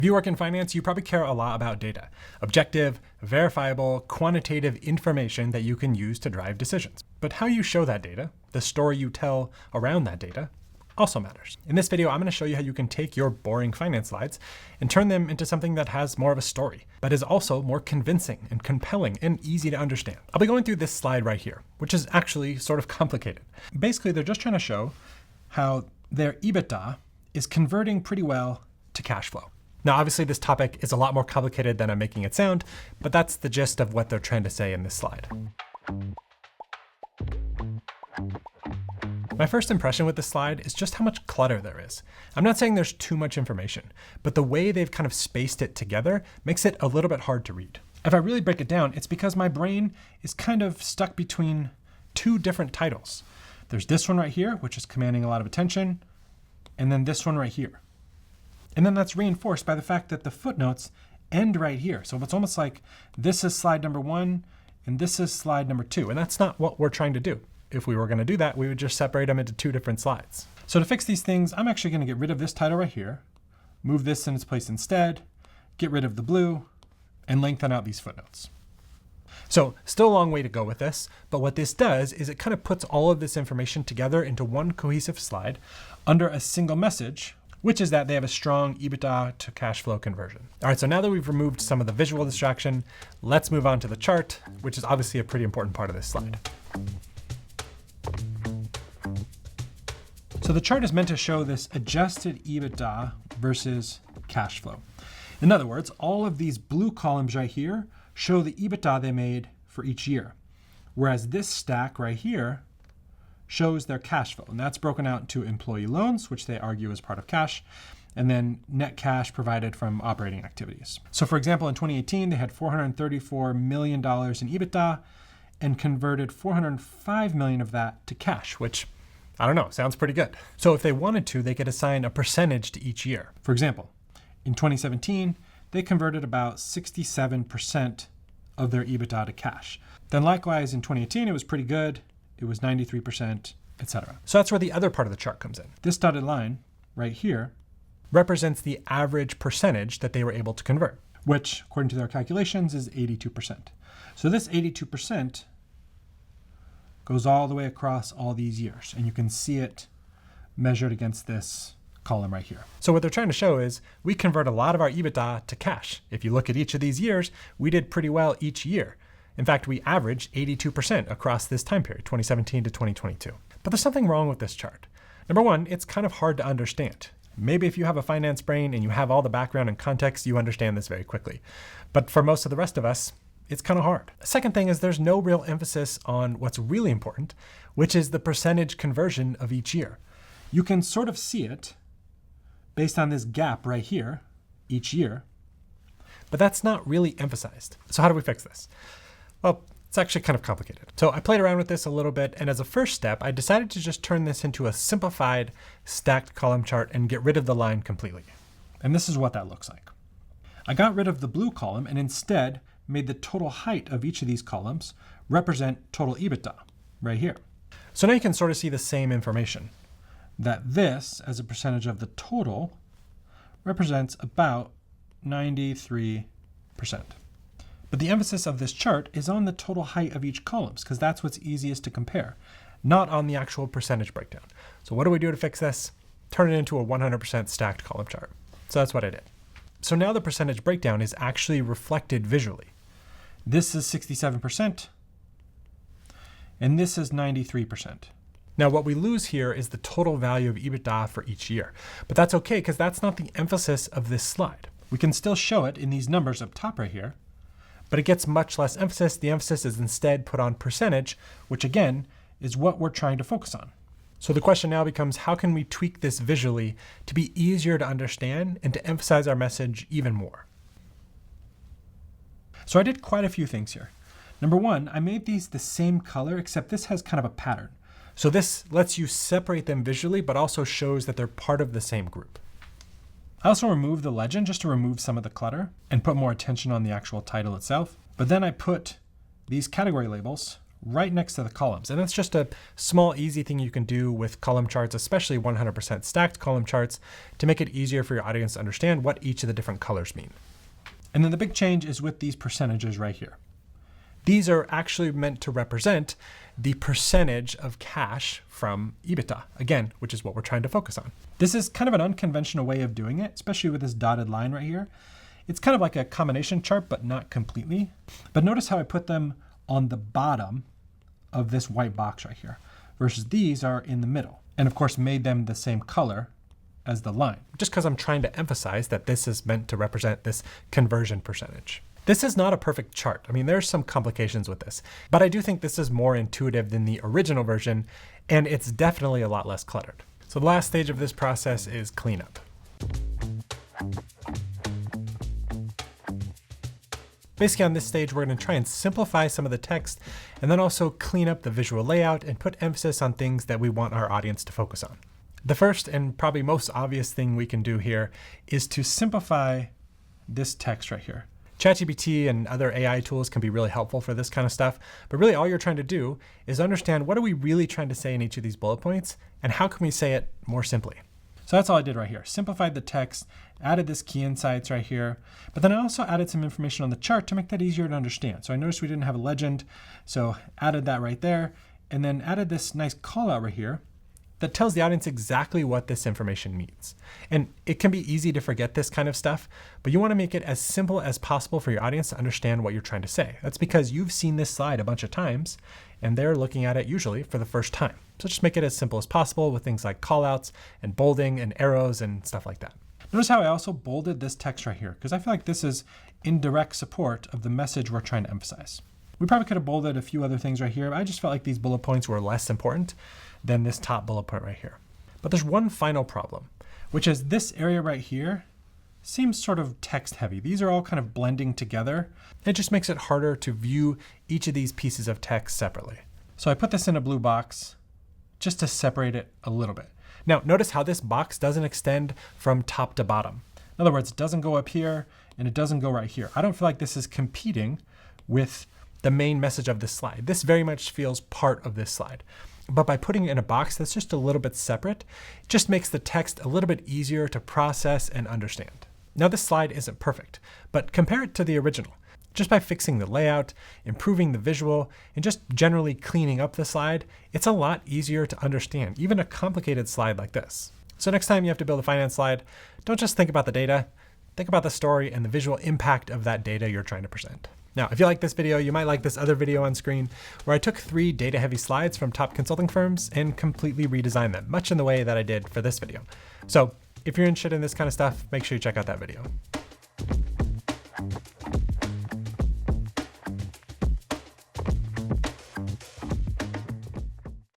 If you work in finance, you probably care a lot about data. Objective, verifiable, quantitative information that you can use to drive decisions. But how you show that data, the story you tell around that data, also matters. In this video, I'm going to show you how you can take your boring finance slides and turn them into something that has more of a story, but is also more convincing and compelling and easy to understand. I'll be going through this slide right here, which is actually sort of complicated. Basically, they're just trying to show how their EBITDA is converting pretty well to cash flow. Now, obviously, this topic is a lot more complicated than I'm making it sound, but that's the gist of what they're trying to say in this slide. My first impression with this slide is just how much clutter there is. I'm not saying there's too much information, but the way they've kind of spaced it together makes it a little bit hard to read. If I really break it down, it's because my brain is kind of stuck between two different titles. There's this one right here, which is commanding a lot of attention, and then this one right here. And then that's reinforced by the fact that the footnotes end right here. So it's almost like this is slide number 1 and this is slide number 2. And that's not what we're trying to do. If we were going to do that, we would just separate them into two different slides. So to fix these things, I'm actually going to get rid of this title right here, move this in its place instead, get rid of the blue, and lengthen out these footnotes. So still a long way to go with this, but what this does is it kind of puts all of this information together into one cohesive slide under a single message, which is that they have a strong EBITDA to cash flow conversion. All right, so now that we've removed some of the visual distraction, let's move on to the chart, which is obviously a pretty important part of this slide. So the chart is meant to show this adjusted EBITDA versus cash flow. In other words, all of these blue columns right here show the EBITDA they made for each year, whereas this stack right here shows their cash flow. And that's broken out into employee loans, which they argue is part of cash, and then net cash provided from operating activities. So for example, in 2018, they had $434 million in EBITDA and converted $405 million of that to cash, which, I don't know, sounds pretty good. So if they wanted to, they could assign a percentage to each year. For example, in 2017, they converted about 67% of their EBITDA to cash. Then likewise, in 2018, it was pretty good. It was 93%, etc. So that's where the other part of the chart comes in. This dotted line right here represents the average percentage that they were able to convert, which according to their calculations is 82%. So this 82% goes all the way across all these years, and you can see it measured against this column right here. So what they're trying to show is we convert a lot of our EBITDA to cash. If you look at each of these years, we did pretty well each year. In fact, we averaged 82% across this time period, 2017 to 2022. But there's something wrong with this chart. Number one, it's kind of hard to understand. Maybe if you have a finance brain and you have all the background and context, you understand this very quickly. But for most of the rest of us, it's kind of hard. The second thing is there's no real emphasis on what's really important, which is the percentage conversion of each year. You can sort of see it based on this gap right here, each year, but that's not really emphasized. So how do we fix this? Well, it's actually kind of complicated. So I played around with this a little bit, and as a first step, I decided to just turn this into a simplified stacked column chart and get rid of the line completely. And this is what that looks like. I got rid of the blue column and instead made the total height of each of these columns represent total EBITDA right here. So now you can sort of see the same information, that this, as a percentage of the total, represents about 93%. But the emphasis of this chart is on the total height of each column, because that's what's easiest to compare, not on the actual percentage breakdown. So what do we do to fix this? Turn it into a 100% stacked column chart. So that's what I did. So now the percentage breakdown is actually reflected visually. This is 67%, and this is 93%. Now what we lose here is the total value of EBITDA for each year, but that's okay because that's not the emphasis of this slide. We can still show it in these numbers up top right here, but it gets much less emphasis. The emphasis is instead put on percentage, which again is what we're trying to focus on. So the question now becomes, how can we tweak this visually to be easier to understand and to emphasize our message even more? So I did quite a few things here. Number one, I made these the same color, except this has kind of a pattern. So this lets you separate them visually, but also shows that they're part of the same group. I also removed the legend just to remove some of the clutter and put more attention on the actual title itself. But then I put these category labels right next to the columns. And that's just a small, easy thing you can do with column charts, especially 100% stacked column charts, to make it easier for your audience to understand what each of the different colors mean. And then the big change is with these percentages right here. These are actually meant to represent the percentage of cash from EBITDA, again, which is what we're trying to focus on. This is kind of an unconventional way of doing it, especially with this dotted line right here. It's kind of like a combination chart, but not completely. But notice how I put them on the bottom of this white box right here, versus these are in the middle. And of course, made them the same color as the line, just because I'm trying to emphasize that this is meant to represent this conversion percentage. This is not a perfect chart. I mean, there's some complications with this, but I do think this is more intuitive than the original version, and it's definitely a lot less cluttered. So the last stage of this process is cleanup. Basically on this stage, we're going to try and simplify some of the text and then also clean up the visual layout and put emphasis on things that we want our audience to focus on. The first and probably most obvious thing we can do here is to simplify this text right here. ChatGPT and other AI tools can be really helpful for this kind of stuff, but really all you're trying to do is understand what are we really trying to say in each of these bullet points and how can we say it more simply. So that's all I did right here. Simplified the text, added this key insights right here, but then I also added some information on the chart to make that easier to understand. So I noticed we didn't have a legend, so added that right there, and then added this nice call out right here that tells the audience exactly what this information means. And it can be easy to forget this kind of stuff, but you want to make it as simple as possible for your audience to understand what you're trying to say. That's because you've seen this slide a bunch of times and they're looking at it usually for the first time. So just make it as simple as possible with things like callouts and bolding and arrows and stuff like that. Notice how I also bolded this text right here, because I feel like this is in direct support of the message we're trying to emphasize. We probably could have bolded a few other things right here, but I just felt like these bullet points were less important than this top bullet point right here. But there's one final problem, which is this area right here seems sort of text heavy. These are all kind of blending together. It just makes it harder to view each of these pieces of text separately. So I put this in a blue box just to separate it a little bit. Now, notice how this box doesn't extend from top to bottom. In other words, it doesn't go up here and it doesn't go right here. I don't feel like this is competing with the main message of this slide. This very much feels part of this slide. But by putting it in a box that's just a little bit separate, it just makes the text a little bit easier to process and understand. Now this slide isn't perfect, but compare it to the original. Just by fixing the layout, improving the visual, and just generally cleaning up the slide, it's a lot easier to understand, even a complicated slide like this. So next time you have to build a finance slide, don't just think about the data, think about the story and the visual impact of that data you're trying to present. Now, if you like this video, you might like this other video on screen where I took 3 data-heavy slides from top consulting firms and completely redesigned them, much in the way that I did for this video. So if you're interested in this kind of stuff, make sure you check out that video.